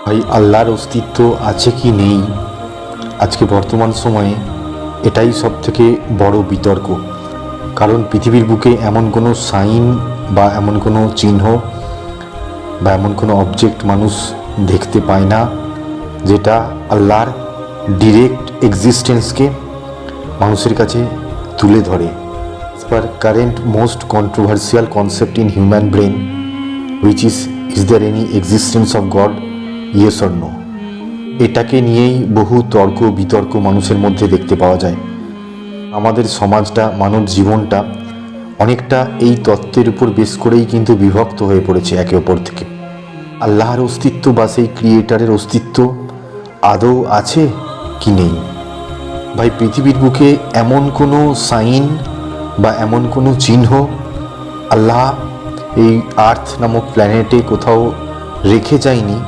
ভাই, আল্লাহর অস্তিত্ব আছে কি নেই, আজকে বর্তমান সময়ে এটাই সব থেকে বড় বিতর্ক। কারণ পৃথিবীর বুকে এমন কোনো সাইন বা এমন কোনো চিহ্ন বা এমন কোনো অবজেক্ট মানুষ দেখতে পায় না যেটা আল্লাহর ডিরেক্ট এক্সিস্টেন্সকে মানুষের কাছে তুলে ধরে। Per current most controversial concept in human brain which is there any existence of god, yes or no. এটাকে নিয়েই বহু তর্ক বিতর্ক মানুষের মধ্যে দেখতে পাওয়া যায়। আমাদের সমাজটা, মানব জীবনটা অনেকটা এই তত্ত্বের উপর বেশ করেই কিন্তু বিভক্ত হয়ে পড়েছে একে অপর থেকে। আল্লাহর অস্তিত্ব বা সেই ক্রিয়েটারের অস্তিত্ব আদৌ আছে কি নেই? ভাই, পৃথিবীর বুকে এমন কোনো সাইন বা এমন কোনো চিহ্ন আল্লাহ এই আর্থ নামক প্ল্যানেটে কোথাও রেখে যায়নি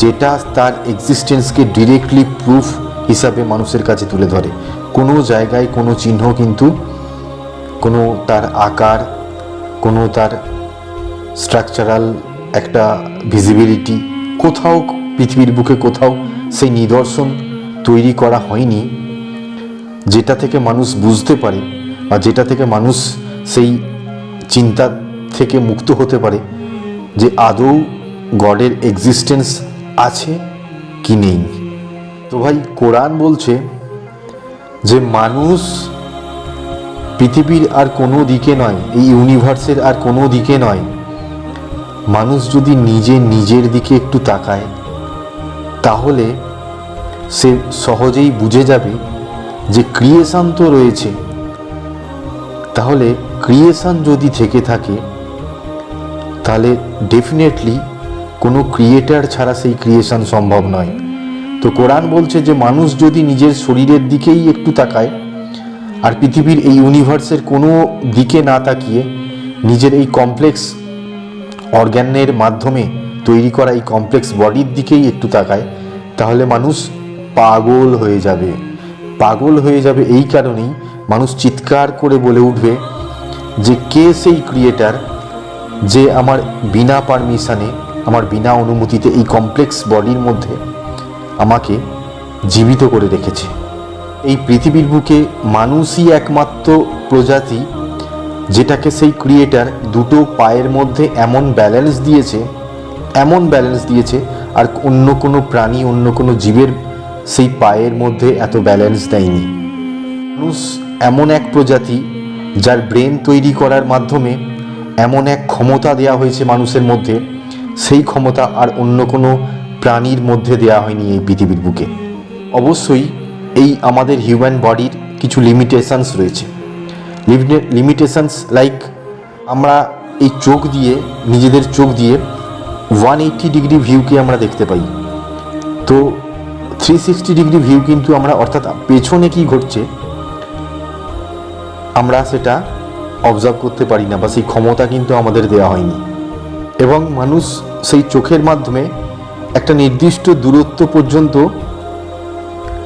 যেটা তার এক্সিস্টেন্সকে ডিরেক্টলি প্রুফ হিসাবে মানুষের কাছে তুলে ধরে। কোনো জায়গায় কোনো চিহ্ন কিন্তু, কোনো তার আকার, কোনো তার স্ট্রাকচারাল একটা ভিজিবিলিটি, কোথাও পৃথিবীর বুকে কোথাও সেই নিদর্শন তৈরি করা হয়নি যেটা থেকে মানুষ বুঝতে পারে বা যেটা থেকে মানুষ সেই চিন্তা থেকে মুক্ত হতে পারে যে আদৌ গডের এক্সিস্টেন্স আছে কি নেই। তো ভাই, কোরআন বলছে যে মানুষ পৃথিবীর আর কোনো দিকে নয়, এই ইউনিভার্সের আর কোনো দিকে নয়, মানুষ যদি নিজের দিকে একটু তাকায় তাহলে সে সহজেই বুঝে যাবে যে ক্রিয়েশন তো রয়েছে। তাহলে ক্রিয়েশন যদি থেকে থাকে তাহলে ডেফিনেটলি কোনো ক্রিয়েটার ছাড়া সেই ক্রিয়েশন সম্ভব নয়। তো কোরআন বলছে যে মানুষ যদি নিজের শরীরের দিকেই একটু তাকায় আর পৃথিবীর এই ইউনিভার্সের কোনো দিকে না তাকিয়ে নিজের এই কমপ্লেক্স অর্গ্যানের মাধ্যমে তৈরি করা এই কমপ্লেক্স বডির দিকেই একটু তাকায়, তাহলে মানুষ পাগল হয়ে যাবে। পাগল হয়ে যাবে এই কারণেই মানুষ চিৎকার করে বলে উঠবে যে কে সেই ক্রিয়েটার যে আমার বিনা পারমিশনে, আমার বিনা অনুমতিতে এই কমপ্লেক্স বডির মধ্যে আমাকে জীবিত করে রেখেছে। এই পৃথিবীর বুকে মানুষই একমাত্র প্রজাতি যেটাকে সেই ক্রিয়েটার দুটো পায়ের মধ্যে এমন ব্যালেন্স দিয়েছে আর অন্য কোনো প্রাণী, অন্য কোনো জীবের সেই পায়ের মধ্যে এত ব্যালেন্স দেয়নি। মানুষ এমন এক প্রজাতি যার ব্রেন তৈরি করার মাধ্যমে এমন এক ক্ষমতা দেওয়া হয়েছে মানুষের মধ্যে, সেই ক্ষমতা আর অন্য কোনো প্রাণীর মধ্যে দেওয়া হয়নি এই পৃথিবীর বুকে। অবশ্যই এই আমাদের হিউম্যান বডির কিছু লিমিটেশনস রয়েছে। লিমিটেশনস লাইক আমরা এই চোখ দিয়ে, নিজেদের চোখ দিয়ে 180 ডিগ্রি ভিউকে আমরা দেখতে পাই। তো 360 ডিগ্রি ভিউ কিন্তু আমরা, অর্থাৎ পেছনে কি ঘটছে আমরা সেটা অবজার্ভ করতে পারি না, বা সেই ক্ষমতা কিন্তু আমাদের দেওয়া হয়নি। এবং মানুষ সেই চোখের মাধ্যমে একটা নির্দিষ্ট দূরত্ব পর্যন্ত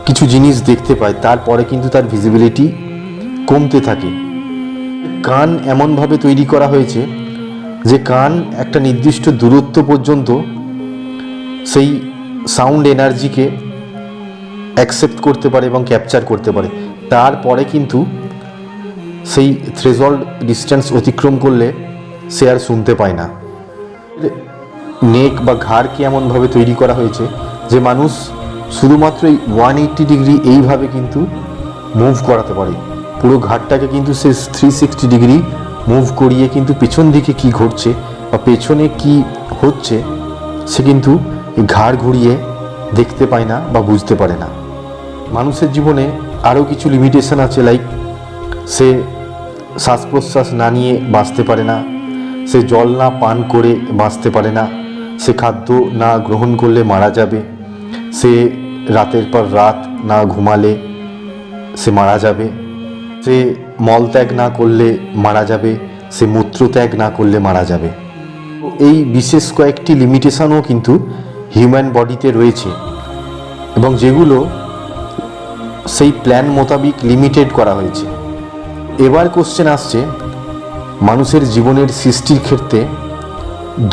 কিছু জিনিস দেখতে পায়, তারপরে কিন্তু তার ভিজিবিলিটি কমতে থাকে। কান এমনভাবে তৈরি করা হয়েছে যে কান একটা নির্দিষ্ট দূরত্ব পর্যন্ত সেই সাউন্ড এনার্জিকে অ্যাকসেপ্ট করতে পারে এবং ক্যাপচার করতে পারে, তারপরে কিন্তু সেই থ্রেশহোল্ড ডিস্টেন্স অতিক্রম করলে সে আর শুনতে পায় না। নেক বা ঘাড়কে এমনভাবে তৈরি করা হয়েছে যে মানুষ শুধুমাত্র এই 180 ডিগ্রি এইভাবে কিন্তু মুভ করাতে পারে। পুরো ঘাড়টাকে কিন্তু সে 360 ডিগ্রি মুভ করিয়ে কিন্তু পেছন দিকে কি ঘটছে বা পেছনে কি হচ্ছে সে কিন্তু এই ঘাড় ঘুরিয়ে দেখতে পায় না বা বুঝতে পারে না। মানুষের জীবনে আরও কিছু লিমিটেশন আছে, লাইক সে শ্বাস প্রশ্বাস না নিয়ে বাঁচতে পারে না, সে জল না পান করে বাঁচতে পারে না, সে খাদ্য না গ্রহণ করলে মারা যাবে, সে রাতের পর রাত না ঘুমালে সে মারা যাবে, সে মলত্যাগ না করলে মারা যাবে, সে মূত্রত্যাগ না করলে মারা যাবে। এই বিশেষ কয়েকটি লিমিটেশনও কিন্তু হিউম্যান বডিতে রয়েছে এবং যেগুলো সেই প্ল্যান মোতাবিক লিমিটেড করা হয়েছে। এবার কোশ্চেন আসছে, মানুষের জীবনের সৃষ্টির ক্ষেত্রে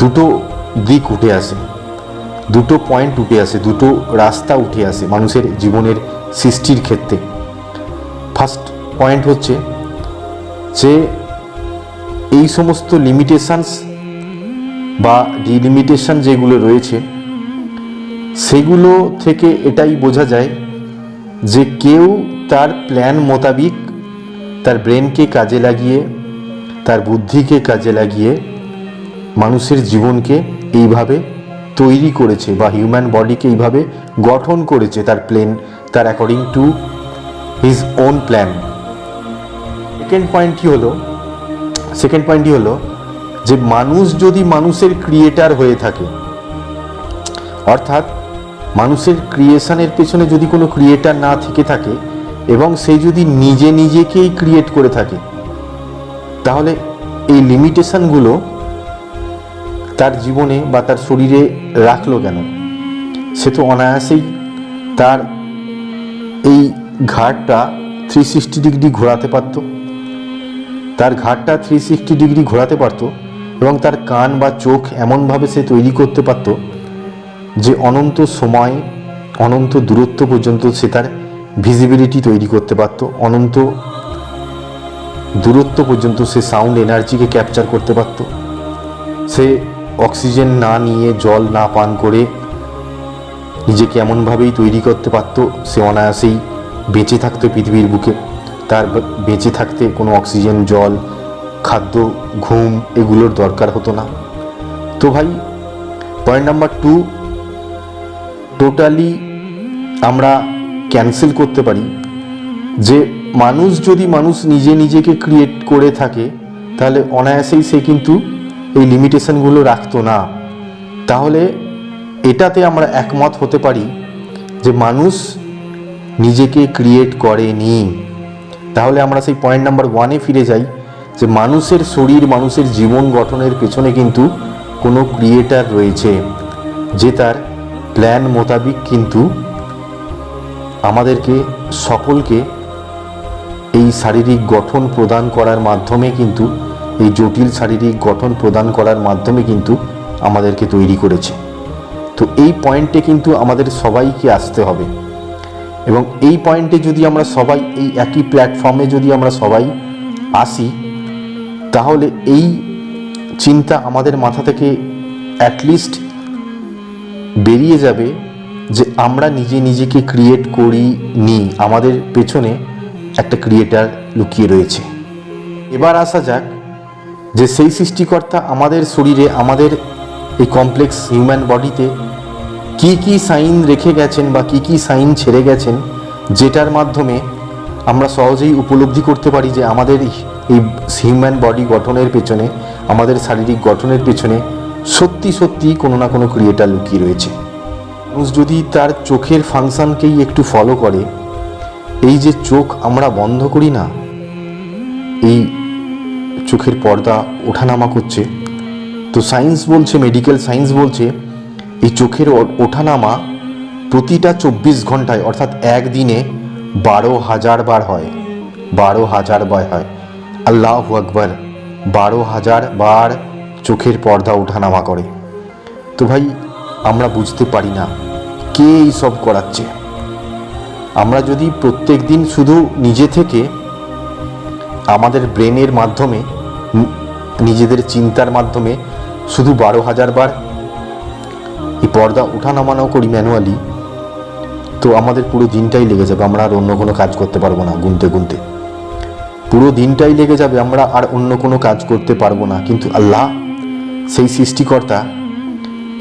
দুটো দিক উঠে আসে। দুটো পয়েন্ট উঠে আসে, দুটো রাস্তা উঠে আসে মানুষের জীবনের সৃষ্টির ক্ষেত্রে। ফার্স্ট পয়েন্ট হচ্ছে যে এই সমস্ত লিমিটেশনস বা ডিলিমিটেশন যেগুলো রয়েছে সেগুলো থেকে এটাই বোঝা যায় যে কেউ তার প্ল্যান মোতাবিক তার ব্রেনকে কাজে লাগিয়ে, তার বুদ্ধিকে কাজে লাগিয়ে মানুষের জীবনকে এইভাবে তৈরি করেছে বা হিউম্যান বডিকে এইভাবে গঠন করেছে তার তার according to his own plan. Second পয়েন্টটি হলো যে মানুষ যদি মানুষের ক্রিয়েটার হয়ে থাকে, অর্থাৎ মানুষের ক্রিয়েশনের পেছনে যদি কোনো ক্রিয়েটার না থেকে থাকে এবং সে যদি নিজেকেই ক্রিয়েট করে থাকে, তাহলে এই লিমিটেশনগুলো তার জীবনে বা তার শরীরে রাখলো কেন? সে তো অনায়াসেই তার এই ঘাড়টা 360 ডিগ্রি ঘোরাতে পারত, তার ঘাড়টা 360 ডিগ্রি ঘোরাতে পারত এবং তার কান বা চোখ এমনভাবে সে তৈরি করতে পারত যে অনন্ত সময়, অনন্ত দূরত্ব পর্যন্ত সে তার ভিজিবিলিটি তৈরি করতে পারত, অনন্ত দূরত্ব পর্যন্ত সে সাউন্ড এনার্জিকে ক্যাপচার করতে পারত, সে অক্সিজেন না নিয়ে, জল না পান করে নিজেকে এমনভাবেই তৈরি করতে পারত সে অনায়াসেই বেঁচে থাকতো পৃথিবীর বুকে। তার বেঁচে থাকতে কোনো অক্সিজেন, জল, খাদ্য, ঘুম এগুলোর দরকার হতো না। তো ভাই পয়েন্ট নাম্বার 2 টোটালি আমরা ক্যান্সেল করতে পারি যে মানুষ যদি নিজেকে ক্রিয়েট করে থাকে তাহলে অনায়াসেই সে কিন্তু এই লিমিটেশনগুলো রাখতো না। তাহলে এটাতে আমরা একমত হতে পারি যে মানুষ নিজেকে ক্রিয়েট করেনি। তাহলে আমরা সেই পয়েন্ট নাম্বার 1-এ ফিরে যাই যে মানুষের শরীর, মানুষের জীবন গঠনের পেছনে কিন্তু কোনো ক্রিয়েটার রয়েছে যে তার প্ল্যান মোতাবিক কিন্তু আমাদেরকে সকলকে এই শারীরিক গঠন প্রদান করার মাধ্যমে কিন্তু, এই জটিল শারীরিক গঠন প্রদান করার মাধ্যমে কিন্তু আমাদেরকে তৈরি করেছে। তো এই পয়েন্টে কিন্তু আমাদের সবাইকে আসতে হবে এবং এই পয়েন্টে যদি আমরা সবাই এই একই প্ল্যাটফর্মে যদি আমরা সবাই আসি তাহলে এই চিন্তা আমাদের মাথা থেকে অ্যাটলিস্ট বেরিয়ে যাবে যে আমরা নিজেকে ক্রিয়েট করিনি, আমাদের পেছনে একটা ক্রিয়েটার লুকিয়ে রয়েছে। এবার আসা যাক যে সেই সৃষ্টিকর্তা আমাদের শরীরে, আমাদের এই কমপ্লেক্স হিউম্যান বডিতে কি সাইন রেখে গেছেন বা কি সাইন ছেড়ে গেছেন, যেটার মাধ্যমে আমরা সহজেই উপলব্ধি করতে পারি যে আমাদের এই হিউম্যান বডি গঠনের পেছনে, আমাদের শারীরিক গঠনের পেছনে সত্যি কোনো না কোনো ক্রিয়েটার লুকিয়ে রয়েছে। মানুষ যদি তার চোখের ফাংশনকেই একটু ফলো করে, এই যে চোখ আমরা বন্ধ করি না, এই চোখের পর্দা ওঠানামা করছে, তো সায়েন্স বলছে, মেডিকেল সায়েন্স বলছে এই চোখের ওঠানামা প্রতিটা 24 ঘন্টায় অর্থাৎ একদিনে 12,000 বার হয়, 12,000 বার হয়। আল্লাহু আকবার, 12,000 বার চোখের পর্দা ওঠানামা করে। তো ভাই আমরা বুঝতে পারি না কে এই সব করাচ্ছে। আমরা যদি প্রত্যেক দিন শুধু নিজে থেকে আমাদের ব্রেনের মাধ্যমে, নিজেদের চিন্তার মাধ্যমে শুধু 12,000 বার এই পর্দা ওঠানামানো করি ম্যানুয়ালি, তো আমাদের পুরো দিনটাই লেগে যাবে, আমরা আর অন্য কোনো কাজ করতে পারবো না। গুনতে পুরো দিনটাই লেগে যাবে, আমরা আর অন্য কোনো কাজ করতে পারবো না। কিন্তু আল্লাহ সেই সৃষ্টিকর্তা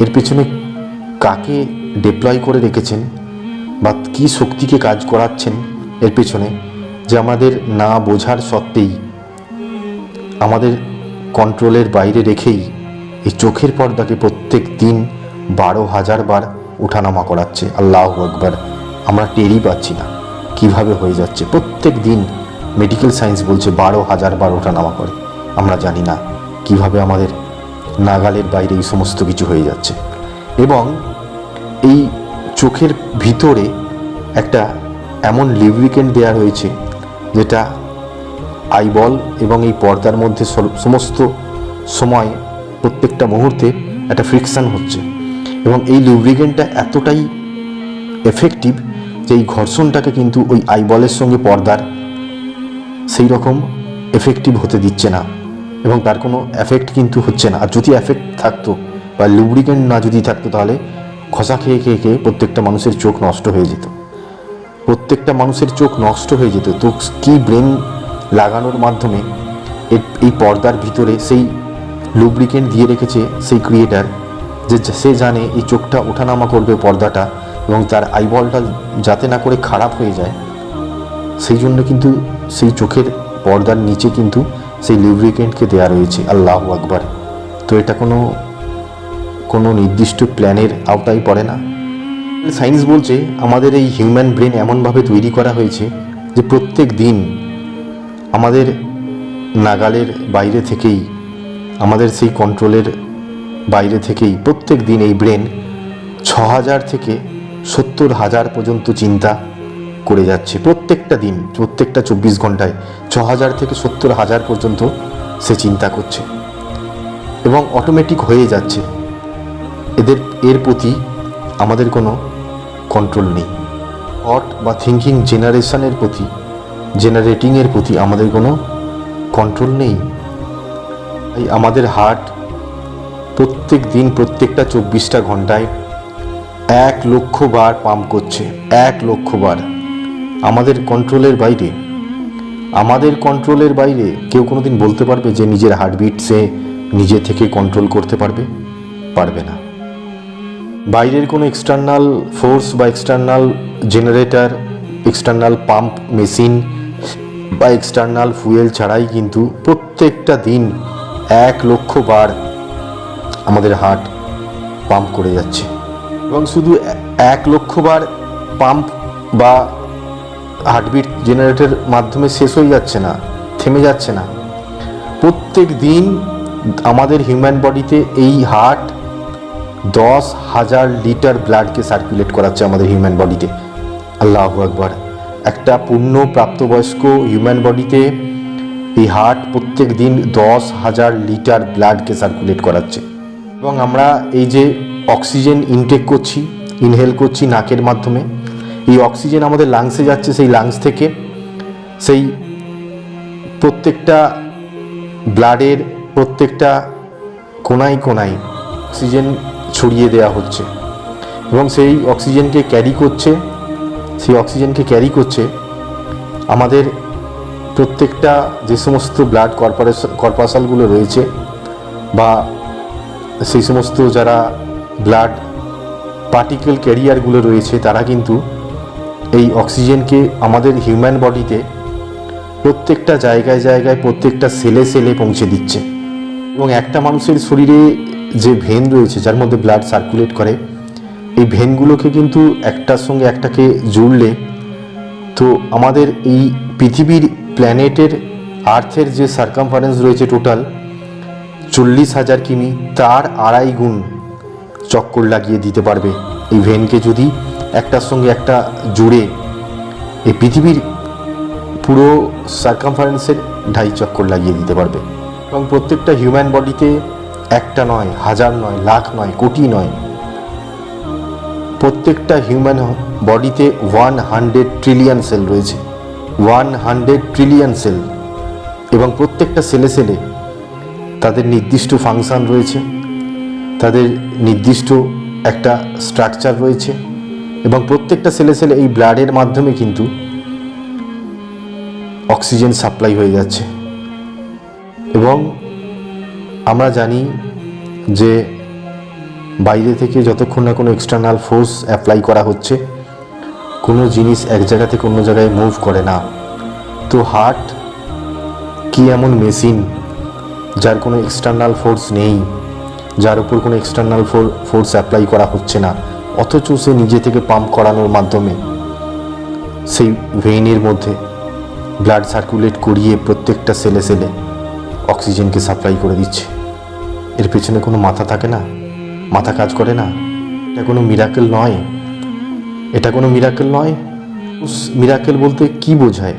এর পেছনে কাকে ডিপ্লয় করে রেখেছেন বা কি শক্তিকে কাজ করাচ্ছেন এর পেছনে, যে আমাদের না বোঝার সত্ত্বেই, আমাদের কন্ট্রোলের বাইরে রেখেই এই চোখের পর্দাকে প্রত্যেক দিন 12,000 বার ওঠানামা করাচ্ছে। আল্লাহু আকবার, আমরা টেরই পাচ্ছি না কিভাবে হয়ে যাচ্ছে। প্রত্যেক দিন মেডিকেল সায়েন্স বলছে 12,000 বার ওঠানামা করে, আমরা জানি না কিভাবে আমাদের নাগালের বাইরে এই সমস্ত কিছু হয়ে যাচ্ছে। এবং এই চোখের ভিতরে একটা এমন লিউব্রিকেন্ট দেওয়া রয়েছে যেটা আইবল এবং এই পর্দার মধ্যে সমস্ত সময় প্রত্যেকটা মুহূর্তে একটা ফ্রিকশন হচ্ছে। এবং এই লুব্রিকেন্টটা এতটাই এফেক্টিভ যে এই ঘর্ষণটাকে কিন্তু ওই আইবলের সঙ্গে পর্দার সেই রকম এফেক্টিভ হতে দিচ্ছে না, এবং তার কোনো এফেক্ট কিন্তু হচ্ছে না। আর যদি এফেক্ট থাকতো বা লুব্রিকেন্ট না যদি থাকতো, তাহলে ঘষা খেয়ে খেয়ে খেয়ে প্রত্যেকটা মানুষের চোখ নষ্ট হয়ে যেত, প্রত্যেকটা মানুষের চোখ নষ্ট হয়ে যেত। তো কি ব্রেন লাগানোর মাধ্যমে এই পর্দার ভিতরে সেই লুব্রিকেন্ট দিয়ে রেখেছে সেই ক্রিয়েটার, যে সে জানে এই চোখটা ওঠানামা করবে পর্দাটা, এবং তার আইবলটা যাতে না করে খারাপ হয়ে যায়, সেই জন্য কিন্তু সেই চোখের পর্দার নিচে কিন্তু সেই লুব্রিকেন্টকে দেওয়া রয়েছে। আল্লাহু আকবার। তো এটা কোনো নির্দিষ্ট প্ল্যানের আওতায় পড়ে না। সায়েন্স বলছে আমাদের এই হিউম্যান ব্রেন এমনভাবে তৈরি করা হয়েছে যে প্রত্যেক দিন আমাদের নাগালের বাইরে থেকেই, আমাদের সেই কন্ট্রোলের বাইরে থেকেই প্রত্যেক দিন এই ব্রেন 6000 থেকে 70,000 পর্যন্ত চিন্তা করে যাচ্ছে। প্রত্যেকটা দিন, প্রত্যেকটা 24 ঘন্টায় 6000 থেকে 70,000 পর্যন্ত সে চিন্তা করছে, এবং অটোমেটিক হয়ে যাচ্ছে। এর প্রতি আমাদের কোনো কন্ট্রোল নেই। থট বা থিঙ্কিং জেনারেটিংয়ের প্রতি আমাদের কোনো কন্ট্রোল নেই। তাই আমাদের হার্ট প্রত্যেক দিন, প্রত্যেকটা 24টা ঘন্টায় 1 লক্ষ বার পাম্প করছে, 1 লক্ষ বার। আমাদের কন্ট্রোলের বাইরে কেউ কোনোদিন বলতে পারবে যে নিজের হার্টবিট সে নিজে থেকে কন্ট্রোল করতে পারবে না। বাইরের কোনো এক্সটার্নাল ফোর্স বা external generator, external pump machine বা এক্সটার্নাল ফুয়েল ছাড়াই কিন্তু প্রত্যেকটা দিন 1 লক্ষ বার আমাদের হার্ট পাম্প করে যাচ্ছে। এবং শুধু 1 লক্ষ বার পাম্প বা হার্টবিট জেনারেটরের মাধ্যমে শেষ হয়ে যাচ্ছে না, থেমে যাচ্ছে না। প্রত্যেক দিন আমাদের হিউম্যান বডিতে এই হার্ট 10,000 লিটার ব্লাডকে সার্কুলেট করাচ্ছে আমাদের হিউম্যান বডিতে। আল্লাহু আকবার। একটা পূর্ণ প্রাপ্তবয়স্ক হিউম্যান বডিতে এই হার্ট প্রত্যেক দিন 10,000 লিটার ব্লাডকে সার্কুলেট করাচ্ছে। এবং আমরা এই যে অক্সিজেন ইনটেক করছি, ইনহেল করছি নাকের মাধ্যমে, এই অক্সিজেন আমাদের লাংসে যাচ্ছে, সেই লাংস থেকে সেই প্রত্যেকটা ব্লাডের প্রত্যেকটা কোনায় কোনায় অক্সিজেন ছড়িয়ে দেওয়া হচ্ছে, এবং সেই অক্সিজেনকে ক্যারি করছে আমাদের প্রত্যেকটা যে সমস্ত ব্লাড কর্পাসালগুলো রয়েছে, বা সেই সমস্ত যারা ব্লাড পার্টিকেল ক্যারিয়ারগুলো রয়েছে, তারা কিন্তু এই অক্সিজেনকে আমাদের হিউম্যান বডিতে প্রত্যেকটা জায়গায় জায়গায়, প্রত্যেকটা সেলে পৌঁছে দিচ্ছে। এবং একটা মানুষের শরীরে যে ভেন রয়েছে যার মধ্যে ব্লাড সার্কুলেট করে, এই ভেনগুলোকে কিন্তু একটার সঙ্গে একটাকে জুড়লে তো আমাদের এই পৃথিবীর প্ল্যানেটের আর্থের যে সার্কামফারেন্স রয়েছে টোটাল 40,000 কিমি, তার 2.5 গুণ চক্কর লাগিয়ে দিতে পারবে এই ভেনকে যদি একটার সঙ্গে একটা জুড়ে। এই পৃথিবীর পুরো সার্কামফারেন্সের 2.5 চক্কর লাগিয়ে দিতে পারবে। এবং প্রত্যেকটা হিউম্যান বডিতে একটা নয়, হাজার নয়, লাখ নয়, কোটি নয়, প্রত্যেকটা হিউম্যান বডিতে 100 ট্রিলিয়ন সেল রয়েছে, 100 ট্রিলিয়ন সেল। এবং প্রত্যেকটা সেলে তাদের নির্দিষ্ট ফাংশন রয়েছে, তাদের নির্দিষ্ট একটা স্ট্রাকচার রয়েছে, এবং প্রত্যেকটা সেলে এই ব্লাডের মাধ্যমে কিন্তু অক্সিজেন সাপ্লাই হয়ে যাচ্ছে। এবং আমরা জানি যে বাইরে থেকে যতক্ষণ না কোনো এক্সটার্নাল ফোর্স অ্যাপ্লাই করা হচ্ছে, কোনো জিনিস এক জায়গা থেকে অন্য জায়গায় মুভ করে না। তো হার্ট কি এমন মেশিন যার কোনো এক্সটার্নাল ফোর্স নেই, যার উপর কোনো এক্সটার্নাল ফোর্স অ্যাপ্লাই করা হচ্ছে না, অথচ সে নিজে থেকে পাম্প করানোর মাধ্যমে সেই ভেইনের মধ্যে ব্লাড সার্কুলেট করিয়ে প্রত্যেকটা সেলে অক্সিজেনকে সাপ্লাই করে দিচ্ছে। এর পেছনে কোনো মাথা থাকে না, মাথা কাজ করে না। এটা কোনো মিরাকেল নয়, এটা কোনো মিরাকেল নয়। মিরাকেল বলতে কি বোঝায়?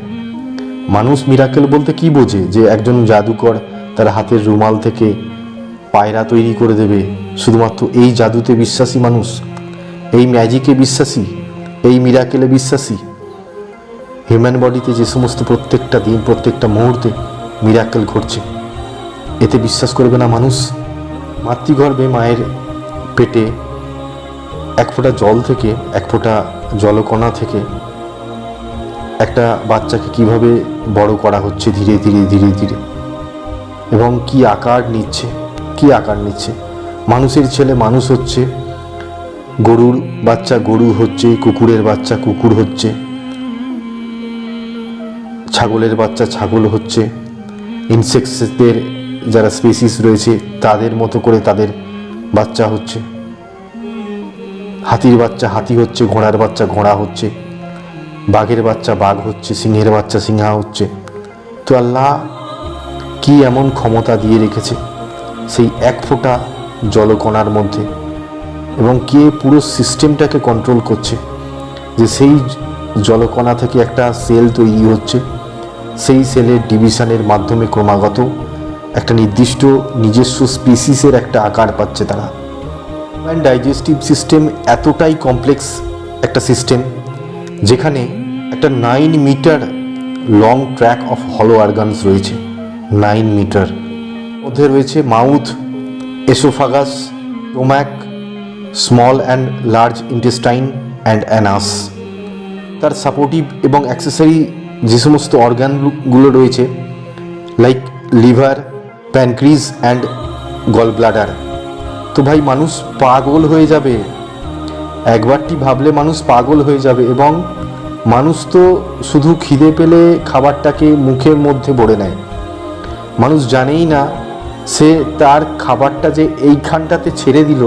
মানুষ মিরাকেল বলতে কি বোঝে? যে একজন জাদুকর তার হাতের রুমাল থেকে পায়রা তৈরি করে দেবে, শুধুমাত্র এই জাদুতে বিশ্বাসী মানুষ, এই ম্যাজিকে বিশ্বাসী, এই মিরাকেলে বিশ্বাসী। হিউম্যান বডিতে যে সমস্ত প্রত্যেকটা দিন, প্রত্যেকটা মুহূর্তে মিরাকেল ঘটছে, এতে বিশ্বাস করবে না মানুষ? মাতৃগর্ভে মায়ের পেটে এক ফোঁটা জল থেকে, এক ফোঁটা জলকণা থেকে একটা বাচ্চাকে কিভাবে বড় করা হচ্ছে ধীরে ধীরে ধীরে ধীরে, এবং কি আকার নিচ্ছে, কি আকার নিচ্ছে। মানুষের ছেলে মানুষ হচ্ছে, গরুর বাচ্চা গরু হচ্ছে, কুকুরের বাচ্চা কুকুর হচ্ছে, ছাগলের বাচ্চা ছাগল হচ্ছে, ইনসেক্টসদের যারা স্পেসিস রয়েছে তাদের মতো করে তাদের বাচ্চা হচ্ছে, হাতির বাচ্চা হাতি হচ্ছে, ঘোড়ার বাচ্চা ঘোড়া হচ্ছে, বাঘের বাচ্চা বাঘ হচ্ছে, সিংহের বাচ্চা সিংহা হচ্ছে। তো আল্লাহ কি এমন ক্ষমতা দিয়ে রেখেছে সেই এক ফোঁটা জলকণার মধ্যে, এবং কে পুরো সিস্টেমটাকে কন্ট্রোল করছে, যে সেই জলকণা থেকে একটা সেল তৈরি হচ্ছে, সেই সেলের ডিভিশনের মাধ্যমে ক্রমাগত একটা নির্দিষ্ট নিজস্ব স্পিসিসের একটা আকার পাচ্ছে তারা। হিউম্যান ডাইজেস্টিভ সিস্টেম এতটাই কমপ্লেক্স একটা সিস্টেম, যেখানে একটা 9 মিটার লং ট্র্যাক অফ হলো অর্গানস রয়েছে। 9 মিটার মধ্যে রয়েছে mouth, oesophagus, stomach, small and large intestine and anus. তার সাপোর্টিভ এবং অ্যাক্সেসরি যে সমস্ত অর্গানগুলো রয়েছে, like liver, pancreas and gall bladder. তো ভাই মানুষ পাগল হয়ে যাবে, একবারটি ভাবলে মানুষ পাগল হয়ে যাবে। এবং মানুষ তো শুধু খিদে পেলে খাবারটাকে মুখের মধ্যে ভরে নেয়, মানুষ জানেই না সে তার খাবারটা যে এইখানটাতে ছেড়ে দিল,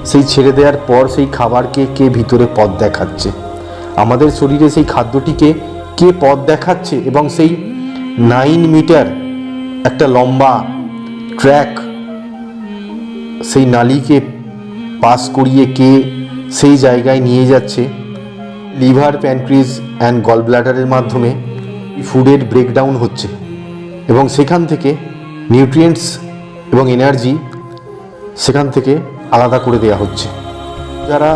সেই ছেড়ে দেওয়ার পর সেই খাবারকে কে ভিতরে পথ দেখাচ্ছে, আমাদের শরীরে সেই খাদ্যটিকে কে পথ দেখাচ্ছে, এবং সেই 9 মিটার একটা লম্বা ট্র্যাক, সেই নালীকে পাস করিয়ে কে সেই জায়গায় নিয়ে যাচ্ছে। লিভার, প্যানক্রিজ অ্যান্ড গল ব্লাডারের মাধ্যমে ফুডের ব্রেকডাউন হচ্ছে, এবং সেখান থেকে নিউট্রিয়েন্টস এবং এনার্জি সেখান থেকে আলাদা করে দেওয়া হচ্ছে। যারা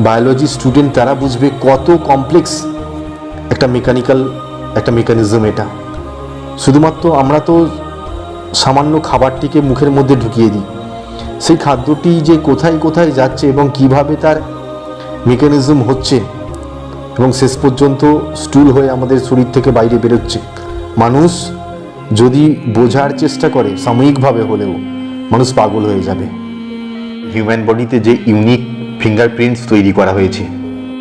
বায়োলজি স্টুডেন্ট তারা বুঝবে কত কমপ্লেক্স একটা মেকানিজম এটা। শুধুমাত্র আমরা তো সামান্য খাবারটিকে মুখের মধ্যে ঢুকিয়ে দিই, সেই খাদ্যটি যে কোথায় কোথায় যাচ্ছে এবং কিভাবে তার মেকানিজম হচ্ছে, এবং শেষ পর্যন্ত স্টুল হয়ে আমাদের শরীর থেকে বাইরে বেরোচ্ছে, মানুষ যদি বোঝার চেষ্টা করে সাময়িকভাবে হলেও, মানুষ পাগল হয়ে যাবে। হিউম্যান বডিতে যে ইউনিক ফিঙ্গারপ্রিন্টস তৈরি করা হয়েছে,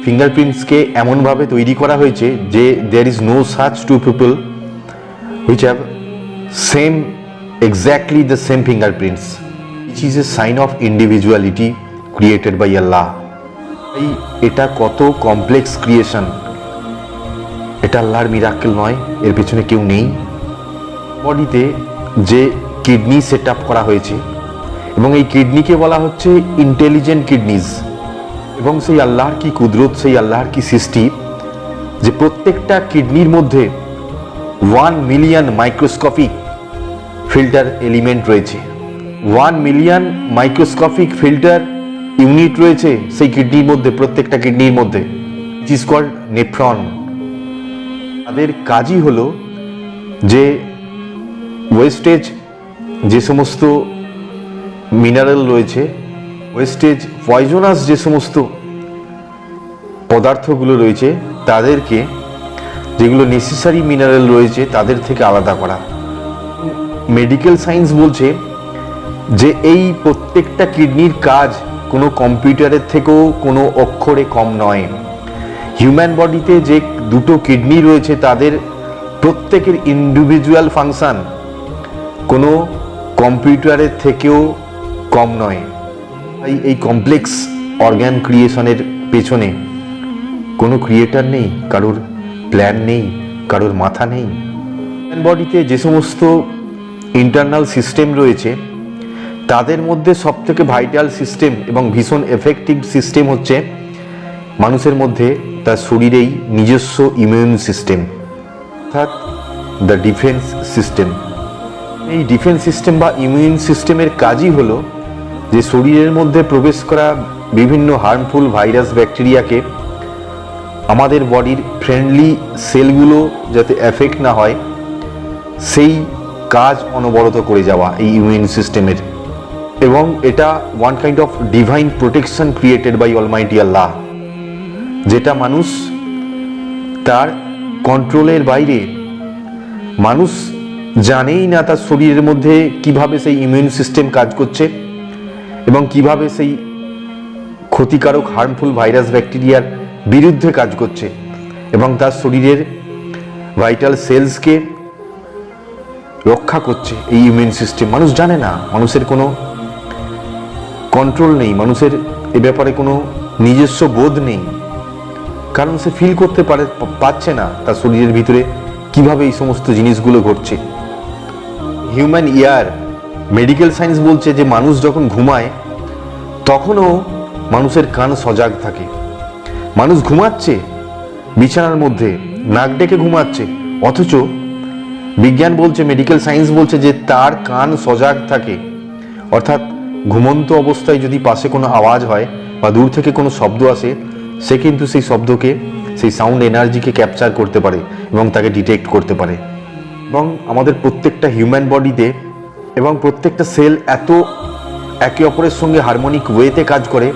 ফিঙ্গারপ্রিন্টসকে এমনভাবে তৈরি করা হয়েছে যে there is no such two people which have exactly the same fingerprints, which is a sign of individuality created by Allah. এটা কত কমপ্লেক্স ক্রিয়েশন, এটা আল্লাহর মিরাকেল নয়, এর পেছনে কেউ নেই। বডিতে যে কিডনি সেট আপ করা হয়েছে, এবং এই কিডনিকে বলা হচ্ছে ইন্টেলিজেন্ট কিডনিজ, এবং সেই আল্লাহর কি কুদরত, সেই আল্লাহর কি সৃষ্টি, যে প্রত্যেকটা কিডনির মধ্যে 1 মিলিয়ন মাইক্রোস্কোপিক ফিল্টার এলিমেন্ট রয়েছে, 1 মিলিয়ন মাইক্রোস্কোপিক ফিল্টার ইউনিট রয়েছে সেই কিডনির মধ্যে, প্রত্যেকটা কিডনির মধ্যে, which is called নেফ্রন। তাদের কাজই হলো যে ওয়েস্টেজ যে সমস্ত মিনারেল রয়েছে, ওয়েস্টেজ পয়জনাস যে সমস্ত পদার্থগুলো রয়েছে, তাদেরকে, যেগুলো নেসেসারি মিনারেল রয়েছে তাদের থেকে আলাদা করা। মেডিকেল সায়েন্স বলছে যে এই প্রত্যেকটা কিডনির কাজ কোনো কম্পিউটারের থেকেও কোনো অক্ষরে কম নয়। হিউম্যান বডিতে যে দুটো কিডনি রয়েছে তাদের প্রত্যেকের ইন্ডিভিজুয়াল ফাংশন কোনো কম্পিউটারের থেকেও কম নয়। তাই এই কমপ্লেক্স অর্গান ক্রিয়েশনের পেছনে কোনো ক্রিয়েটার নেই, কারোর প্ল্যান নেই, কারোর মাথা নেই। হিউম্যান বডিতে যে সমস্ত ইন্টারনাল সিস্টেম রয়েছে তাদের মধ্যে সবথেকে ভাইটাল সিস্টেম এবং ভীষণ এফেক্টিভ সিস্টেম হচ্ছে মানুষের মধ্যে তার শরীরেই নিজস্ব ইমিউন সিস্টেম, অর্থাৎ দ্য ডিফেন্স সিস্টেম। এই ডিফেন্স সিস্টেম বা ইমিউন সিস্টেমের কাজই হলো যে শরীরের মধ্যে প্রবেশ করা বিভিন্ন হার্মফুল ভাইরাস ব্যাকটেরিয়াকে আমাদের বডির ফ্রেন্ডলি সেলগুলো যাতে এফেক্ট না হয় সেই কাজ অনবরত করে যাওয়া এই ইমিউন সিস্টেমের। এবং এটা one kind of divine protection created by almighty Allah, যেটা মানুষ তার কন্ট্রোলের বাইরে, মানুষ জানেই না তার শরীরের মধ্যে কিভাবে সেই ইমিউন সিস্টেম কাজ করছে এবং কিভাবে সেই ক্ষতিকারক হার্মফুল ভাইরাস ব্যাকটেরিয়ার বিরুদ্ধে কাজ করছে এবং তার শরীরের ভাইটাল সেলসকে রক্ষা করছে এই ইমিউন সিস্টেম। মানুষ জানে না, মানুষের কোনো কন্ট্রোল নেই, মানুষের এ ব্যাপারে কোনো নিজস্ব বোধ নেই, কারণ সে ফিল করতে পারছে না তার শরীরের ভিতরে কিভাবে এই সমস্ত জিনিসগুলো ঘটছে। হিউম্যান ইয়ার, মেডিকেল সায়েন্স বলছে যে মানুষ যখন ঘুমায় তখনও মানুষের কান সজাগ থাকে। মানুষ ঘুমাচ্ছে বিছানার মধ্যে, নাক ডেকে ঘুমাচ্ছে, অথচ বিজ্ঞান বলছে, মেডিকেল সায়েন্স বলছে যে তার কান সজাগ থাকে। অর্থাৎ ঘুমন্ত অবস্থায় যদি পাশে কোনো আওয়াজ হয় বা দূর থেকে কোনো শব্দ আসে, সে কিন্তু সেই শব্দকে, সেই সাউন্ড এনার্জিকে ক্যাপচার করতে পারে এবং তাকে ডিটেক্ট করতে পারে। এবং আমাদের প্রত্যেকটা হিউম্যান বডিতে এবং প্রত্যেকটা সেল এত একে অপরের সঙ্গে হারমোনিক ওয়েতে কাজ করে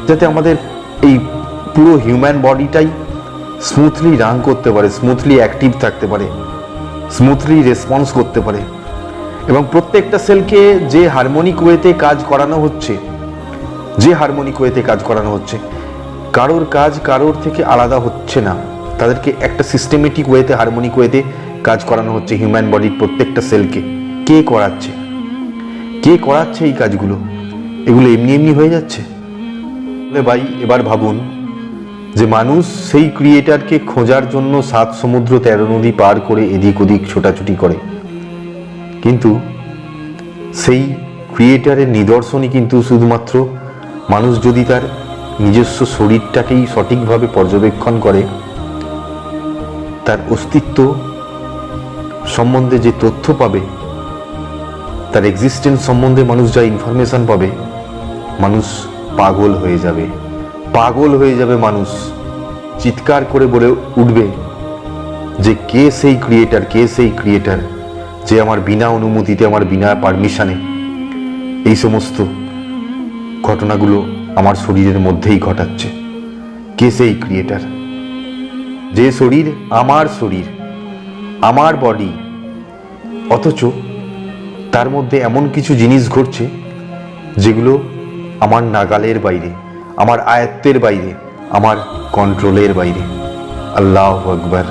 যাতে আমাদের এই পুরো হিউম্যান বডিটাই স্মুথলি রান করতে পারে, স্মুথলি অ্যাক্টিভ থাকতে পারে, স্মুথলি রেসপন্স করতে পারে। এবং প্রত্যেকটা সেলকে যে হারমোনিক ওয়েতে কাজ করানো হচ্ছে, কারোর কাজ কারোর থেকে আলাদা হচ্ছে না, তাদেরকে একটা সিস্টেমেটিক ওয়েতে, হারমোনিক ওয়েতে কাজ করানো হচ্ছে হিউম্যান বডির প্রত্যেকটা সেলকে। কে করাচ্ছে এই কাজগুলো? এগুলো এমনি এমনি হয়ে যাচ্ছে? ভাই এবার ভাবুন যে মানুষ সেই ক্রিয়েটারকে খোঁজার জন্য 7 সমুদ্র 13 নদী পার করে এদিক ওদিক ছোটাছুটি করে, কিন্তু সেই ক্রিয়েটারের নিদর্শনই কিন্তু শুধুমাত্র মানুষ যদি তার নিজস্ব শরীরটাকেই সঠিকভাবে পর্যবেক্ষণ করে, তার অস্তিত্ব সম্বন্ধে যে তথ্য পাবে, তার এক্সিস্টেন্স সম্বন্ধে মানুষ যা ইনফরমেশন পাবে, মানুষ পাগল হয়ে যাবে। মানুষ চিৎকার করে বলে উঠবে যে কে সেই ক্রিয়েটার যে আমার বিনা অনুমতিতে, আমার বিনা পারমিশনে এই সমস্ত ঘটনাগুলো আমার শরীরের মধ্যেই ঘটাচ্ছে। কে সেই ক্রিয়েটার? যে শরীর, আমার বডি, অথচ তার মধ্যে এমন কিছু জিনিস ঘটছে যেগুলো আমার নাগালের বাইরে, আমার আয়ত্তের বাইরে, আমার কন্ট্রোলের বাইরে। আল্লাহু আকবার।